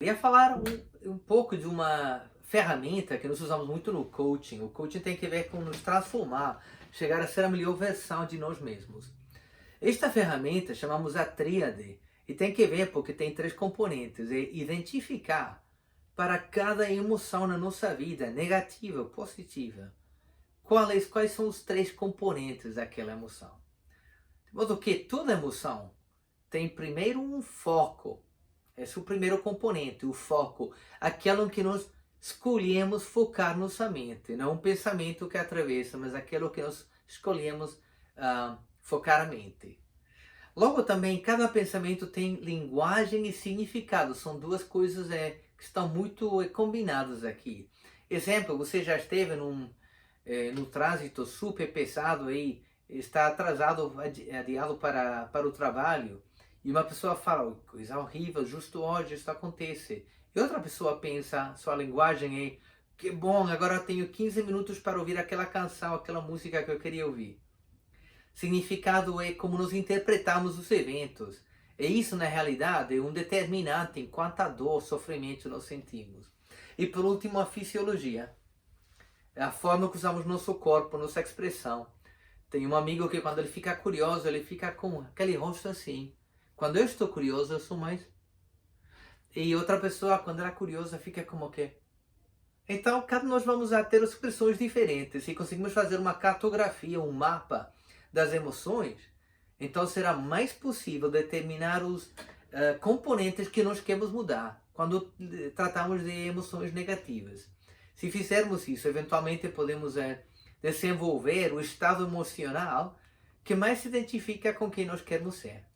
Queria falar um pouco de uma ferramenta que nós usamos muito no coaching. O coaching tem que ver com nos transformar, chegar a ser a melhor versão de nós mesmos. Esta ferramenta chamamos a tríade e tem que ver porque tem três componentes: é identificar para cada emoção na nossa vida, negativa ou positiva, quais são os três componentes daquela emoção. De modo que toda emoção tem primeiro um foco. Esse é o primeiro componente, o foco, aquilo que nós escolhemos focar nossa mente, não um pensamento que atravessa, mas aquilo que nós escolhemos focar a mente. Logo também, cada pensamento tem linguagem e significado, são duas coisas que estão muito combinadas aqui. Exemplo, você já esteve no trânsito super pesado aí, está atrasado, adiado para o trabalho, e uma pessoa fala: "Oh, coisa horrível, justo hoje isso acontece." E outra pessoa pensa, sua linguagem é: "Que bom, agora eu tenho 15 minutos para ouvir aquela canção, aquela música que eu queria ouvir." Significado é como nos interpretamos os eventos. E isso, na realidade, é um determinante em quanta dor, sofrimento nós sentimos. E por último, a fisiologia. É a forma que usamos nosso corpo, nossa expressão. Tem um amigo que quando ele fica curioso, ele fica com aquele rosto assim. Quando eu estou curioso, eu sou mais. E outra pessoa, quando ela é curiosa, fica como que. Então, cada nós vamos a ter expressões diferentes. Se conseguimos fazer uma cartografia, um mapa das emoções, então será mais possível determinar os componentes que nós queremos mudar quando tratamos de emoções negativas. Se fizermos isso, eventualmente podemos desenvolver o estado emocional que mais se identifica com quem nós queremos ser.